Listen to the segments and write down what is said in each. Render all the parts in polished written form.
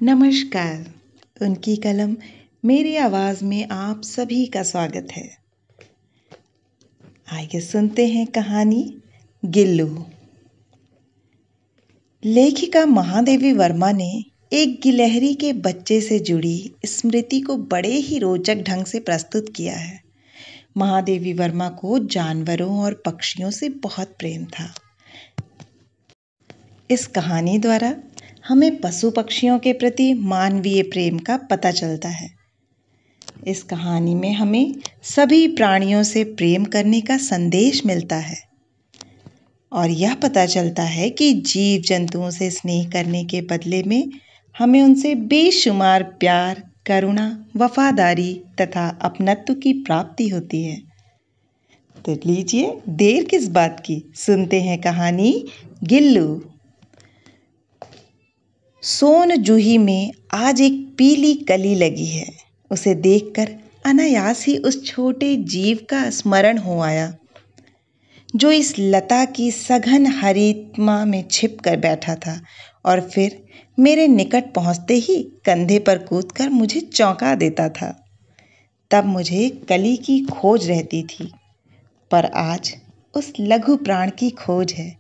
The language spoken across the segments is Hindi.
नमस्कार। उनकी कलम मेरी आवाज़ में आप सभी का स्वागत है। आइए सुनते हैं कहानी गिल्लू। लेखिका महादेवी वर्मा ने एक गिलहरी के बच्चे से जुड़ी स्मृति को बड़े ही रोचक ढंग से प्रस्तुत किया है। महादेवी वर्मा को जानवरों और पक्षियों से बहुत प्रेम था। इस कहानी द्वारा हमें पशु पक्षियों के प्रति मानवीय प्रेम का पता चलता है। इस कहानी में हमें सभी प्राणियों से प्रेम करने का संदेश मिलता है और यह पता चलता है कि जीव जंतुओं से स्नेह करने के बदले में हमें उनसे बेशुमार प्यार, करुणा, वफादारी तथा अपनत्व की प्राप्ति होती है। तो लीजिए, देर किस बात की, सुनते हैं कहानी गिल्लू। सोन जूही में आज एक पीली कली लगी है। उसे देखकर अनायास ही उस छोटे जीव का स्मरण हो आया जो इस लता की सघन हरितमा में छिप कर बैठा था और फिर मेरे निकट पहुंचते ही कंधे पर कूदकर मुझे चौंका देता था। तब मुझे कली की खोज रहती थी, पर आज उस लघु प्राण की खोज है।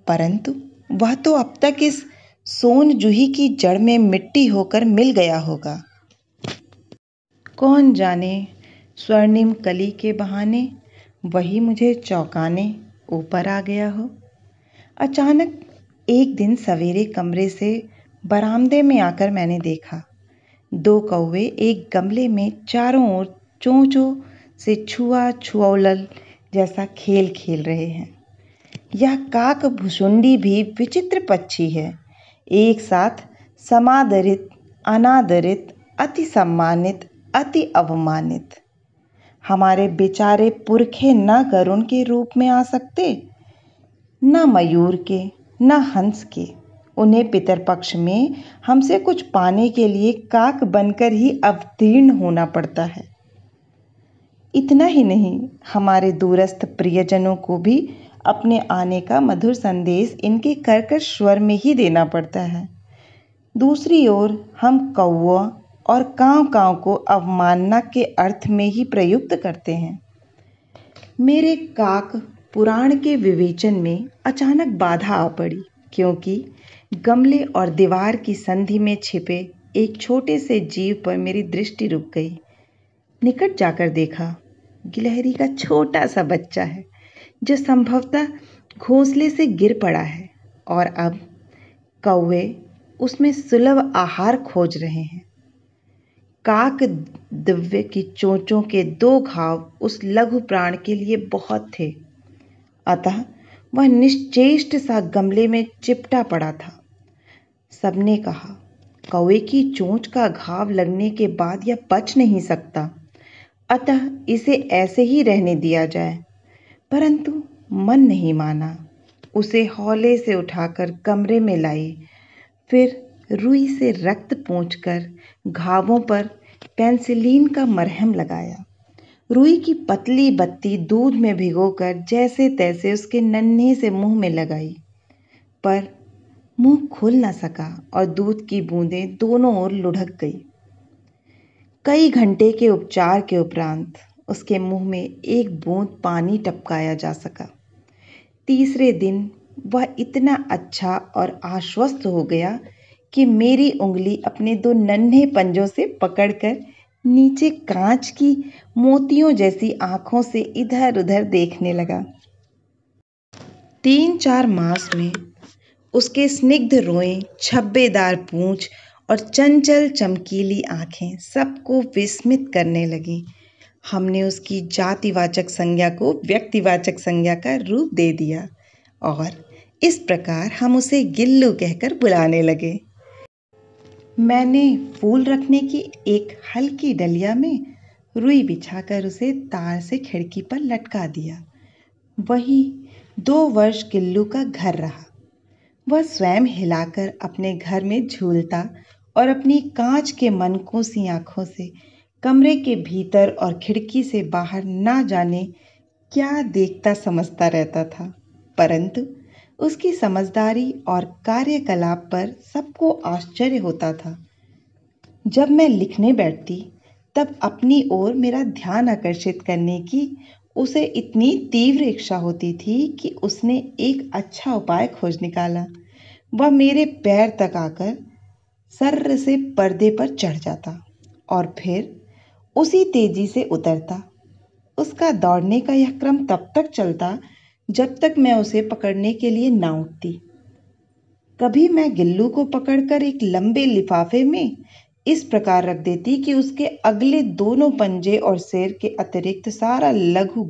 परंतु वह तो अब तक इस सोन जूही की जड़ में मिट्टी होकर मिल गया होगा। कौन जाने, स्वर्णिम कली के बहाने वही मुझे चौंकाने ऊपर आ गया हो। अचानक एक दिन सवेरे कमरे से बरामदे में आकर मैंने देखा, 2 कौवे एक गमले में चारों ओर चोंचों से छुआ छुऔलल जैसा खेल खेल रहे हैं। यह काक भुसुंडी भी विचित्र पक्षी है, एक साथ समादरित, अनादरित, अति सम्मानित, अति अवमानित। हमारे बेचारे पुरखे न गरुण के रूप में आ सकते, न मयूर के, न हंस के। उन्हें पितरपक्ष में हमसे कुछ पाने के लिए काक बनकर ही अवतीर्ण होना पड़ता है। इतना ही नहीं, हमारे दूरस्थ प्रियजनों को भी अपने आने का मधुर संदेश इनके कर्कश स्वर में ही देना पड़ता है। दूसरी ओर हम कौवा और कांव कांव को अवमानना के अर्थ में ही प्रयुक्त करते हैं। मेरे काक पुराण के विवेचन में अचानक बाधा आ पड़ी, क्योंकि गमले और दीवार की संधि में छिपे एक छोटे से जीव पर मेरी दृष्टि रुक गई। निकट जाकर देखा, गिलहरी का छोटा सा बच्चा है जो संभवतः घोंसले से गिर पड़ा है और अब कौवे उसमें सुलभ आहार खोज रहे हैं। काक दिव्य की चोंचों के 2 घाव उस लघु प्राण के लिए बहुत थे, अतः वह निश्चेष्ट सा गमले में चिपटा पड़ा था। सबने कहा, कौवे की चोंच का घाव लगने के बाद यह बच नहीं सकता, अतः इसे ऐसे ही रहने दिया जाए। परंतु मन नहीं माना। उसे हौले से उठाकर कमरे में लाई, फिर रुई से रक्त पोंछकर घावों पर पेंसिलीन का मरहम लगाया। रुई की पतली बत्ती दूध में भिगोकर जैसे तैसे उसके नन्हे से मुंह में लगाई, पर मुंह खुल न सका और दूध की बूंदें दोनों ओर लुढ़क गई। कई घंटे के उपचार के उपरांत उसके मुंह में एक बूंद पानी टपकाया जा सका। तीसरे दिन वह इतना अच्छा और आश्वस्त हो गया कि मेरी उंगली अपने 2 नन्हे पंजों से पकड़कर नीचे कांच की मोतियों जैसी आंखों से इधर उधर देखने लगा। 3-4 मास में उसके स्निग्ध रोएं, छब्बेदार पूंछ और चंचल चमकीली आंखें सबको विस्मित करने लगी। हमने उसकी जातिवाचक संज्ञा को व्यक्तिवाचक संज्ञा का रूप दे दिया और इस प्रकार हम उसे गिल्लू कहकर बुलाने लगे। मैंने फूल रखने की एक हल्की डलिया में रुई बिछाकर उसे तार से खिड़की पर लटका दिया। वही 2 वर्ष गिल्लू का घर रहा। वह स्वयं हिलाकर अपने घर में झूलता और अपनी कांच के मनकों सी आंखों से कमरे के भीतर और खिड़की से बाहर ना जाने क्या देखता समझता रहता था। परंतु उसकी समझदारी और कार्यकलाप पर सबको आश्चर्य होता था। जब मैं लिखने बैठती, तब अपनी ओर मेरा ध्यान आकर्षित करने की उसे इतनी तीव्र इच्छा होती थी कि उसने एक अच्छा उपाय खोज निकाला। वह मेरे पैर तक आकर सर्र से पर्दे पर चढ़ जाता और फिर उसी तेजी से उतरता। उसका दौड़ने का यह क्रम तब तक चलता जब तक मैं उसे पकड़ने के लिए ना उठती। कभी मैं गिल्लू को पकड़कर एक लंबे लिफाफे में इस प्रकार रख देती कि उसके अगले दोनों पंजे और सिर के अतिरिक्त सारा लघु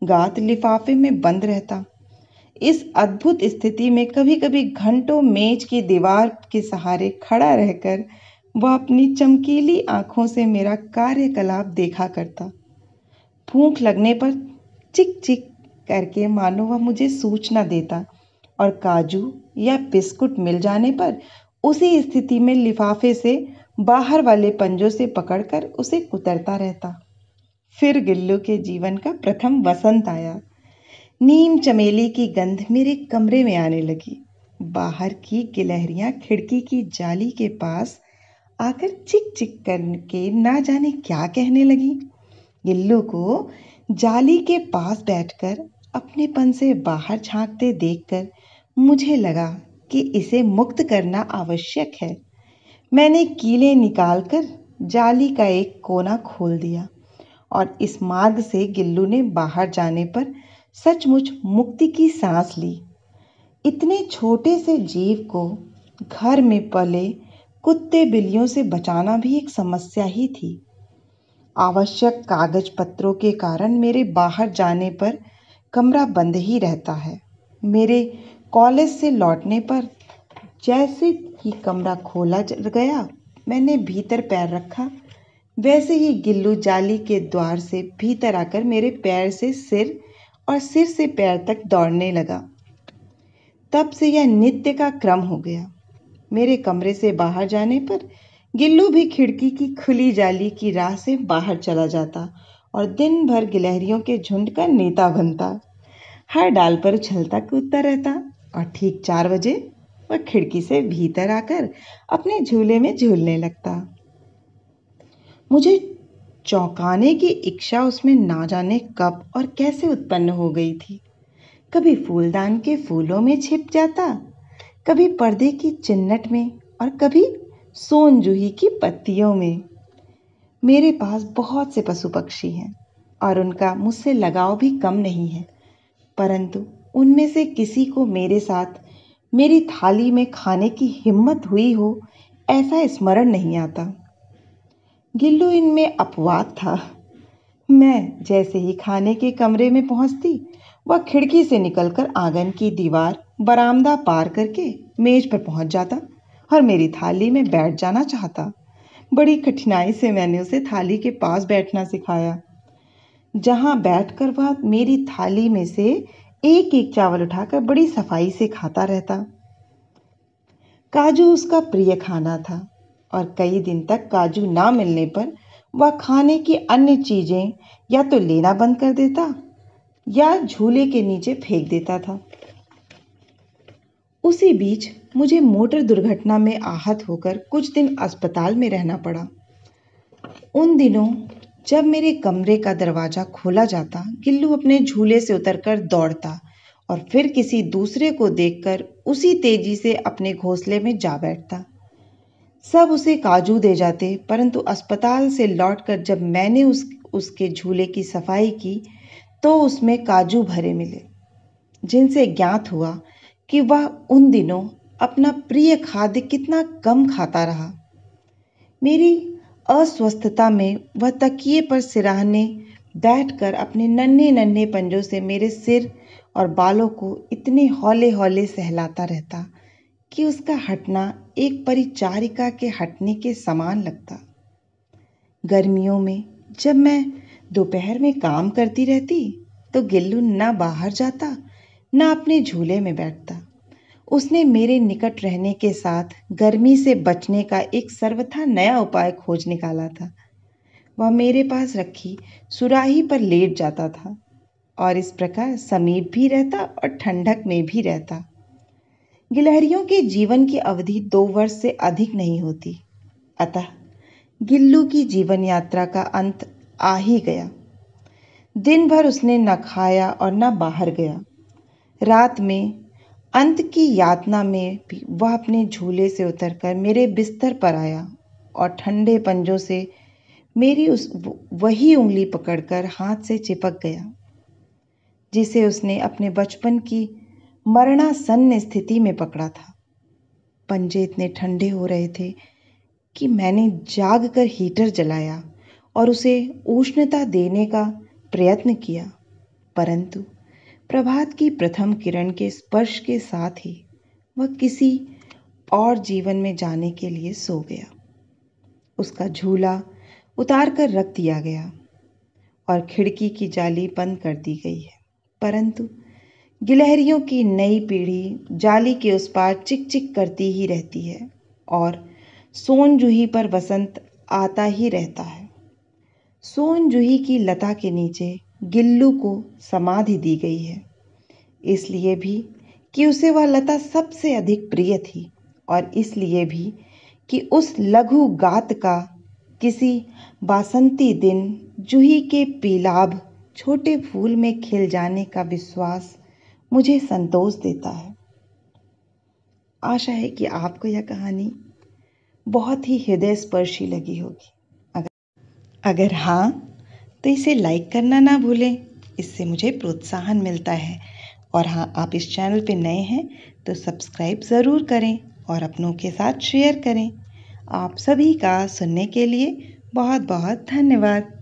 गात लिफाफे में बंद रहता। इस अद्भुत स्थिति में कभी-कभी घंटों मेज की दीवार के सहारे खड़ा रहकर वह अपनी चमकीली आंखों से मेरा कार्यकलाप देखा करता। भूख लगने पर चिक चिक करके मानो वह मुझे सूचना देता और काजू या बिस्कुट मिल जाने पर उसी स्थिति में लिफाफे से बाहर वाले पंजों से पकड़कर उसे कुतरता रहता। फिर गिल्लू के जीवन का प्रथम वसंत आया। नीम चमेली की गंध मेरे कमरे में आने लगी। बाहर की गिलहरियां खिड़की की जाली के पास आकर चिक चिक करके ना जाने क्या कहने लगी। गिल्लू को जाली के पास बैठकर अपनेपन से बाहर झांकते देखकर मुझे लगा कि इसे मुक्त करना आवश्यक है। मैंने कीलें निकालकर जाली का एक कोना खोल दिया और इस मार्ग से गिल्लू ने बाहर जाने पर सचमुच मुक्ति की सांस ली। इतने छोटे से जीव को घर में पले कुत्ते बिल्लियों से बचाना भी एक समस्या ही थी। आवश्यक कागज पत्रों के कारण मेरे बाहर जाने पर कमरा बंद ही रहता है। मेरे कॉलेज से लौटने पर जैसे ही कमरा खोला गया, मैंने भीतर पैर रखा, वैसे ही गिल्लू जाली के द्वार से भीतर आकर मेरे पैर से सिर और सिर से पैर तक दौड़ने लगा। तब से यह नित्य का क्रम हो गया। मेरे कमरे से बाहर जाने पर गिल्लू भी खिड़की की खुली जाली की राह से बाहर चला जाता और दिन भर गिलहरियों के झुंड का नेता बनता। हर डाल पर उछलता कूदता रहता और ठीक 4 बजे वह खिड़की से भीतर आकर अपने झूले में झूलने लगता। मुझे चौंकाने की इच्छा उसमें ना जाने कब और कैसे उत्पन्न हो गई थी। कभी फूलदान के फूलों में छिप जाता, कभी पर्दे की चिन्नट में और कभी सोन जूही की पत्तियों में। मेरे पास बहुत से पशु पक्षी हैं और उनका मुझसे लगाव भी कम नहीं है, परंतु उनमें से किसी को मेरे साथ मेरी थाली में खाने की हिम्मत हुई हो ऐसा स्मरण नहीं आता। गिल्लू इनमें अपवाद था। मैं जैसे ही खाने के कमरे में पहुंचती, वह खिड़की से निकलकर आंगन की दीवार बरामदा पार करके मेज पर पहुंच जाता और मेरी थाली में बैठ जाना चाहता। बड़ी कठिनाई से मैंने उसे थाली के पास बैठना सिखाया, जहां बैठकर वह मेरी थाली में से एक एक चावल उठाकर बड़ी सफाई से खाता रहता। काजू उसका प्रिय खाना था और कई दिन तक काजू ना मिलने पर वह खाने की अन्य चीजें या तो लेना बंद कर देता या झूले के नीचे फेंक देता था। उसी बीच मुझे मोटर दुर्घटना में आहत होकर कुछ दिन अस्पताल में रहना पड़ा। उन दिनों जब मेरे कमरे का दरवाजा खोला जाता, गिल्लू अपने झूले से उतरकर दौड़ता और फिर किसी दूसरे को देखकर उसी तेजी से अपने घोंसले में जा बैठता। सब उसे काजू दे जाते, परंतु अस्पताल से लौटकर जब मैंने उसके झूले की सफाई की तो उसमें काजू भरे मिले, जिनसे ज्ञात हुआ कि वह उन दिनों अपना प्रिय खाद्य कितना कम खाता रहा। मेरी अस्वस्थता में वह तकिए पर सिरहाने बैठकर अपने नन्हे नन्हे पंजों से मेरे सिर और बालों को इतने हौले हौले सहलाता रहता कि उसका हटना एक परिचारिका के हटने के समान लगता। गर्मियों में जब मैं दोपहर में काम करती रहती तो गिल्लू ना बाहर जाता ना अपने झूले में बैठता। उसने मेरे निकट रहने के साथ गर्मी से बचने का एक सर्वथा नया उपाय खोज निकाला था। वह मेरे पास रखी सुराही पर लेट जाता था और इस प्रकार समीप भी रहता और ठंडक में भी रहता। गिलहरियों के जीवन की अवधि 2 वर्ष से अधिक नहीं होती, अतः गिल्लू की जीवन यात्रा का अंत आ ही गया। दिन भर उसने न खाया और न बाहर गया। रात में अंत की यातना में भी वह अपने झूले से उतरकर मेरे बिस्तर पर आया और ठंडे पंजों से मेरी वही उंगली पकड़कर हाथ से चिपक गया जिसे उसने अपने बचपन की मरणासन्न स्थिति में पकड़ा था। पंजे इतने ठंडे हो रहे थे कि मैंने जाग कर हीटर जलाया और उसे उष्णता देने का प्रयत्न किया, परंतु प्रभात की प्रथम किरण के स्पर्श के साथ ही वह किसी और जीवन में जाने के लिए सो गया। उसका झूला उतार कर रख दिया गया और खिड़की की जाली बंद कर दी गई है, परंतु गिलहरियों की नई पीढ़ी जाली के उस पार चिक चिक करती ही रहती है और सोन जूही पर वसंत आता ही रहता है। सोन जूही की लता के नीचे गिल्लू को समाधि दी गई है, इसलिए भी कि उसे वह लता सबसे अधिक प्रिय थी और इसलिए भी कि उस लघु गात का किसी बासंती दिन जूही के पीलाभ छोटे फूल में खिल जाने का विश्वास मुझे संतोष देता है। आशा है कि आपको यह कहानी बहुत ही हृदय स्पर्शी लगी होगी। अगर हाँ तो इसे लाइक करना ना भूलें, इससे मुझे प्रोत्साहन मिलता है। और हाँ, आप इस चैनल पे नए हैं तो सब्सक्राइब ज़रूर करें और अपनों के साथ शेयर करें। आप सभी का सुनने के लिए बहुत बहुत धन्यवाद।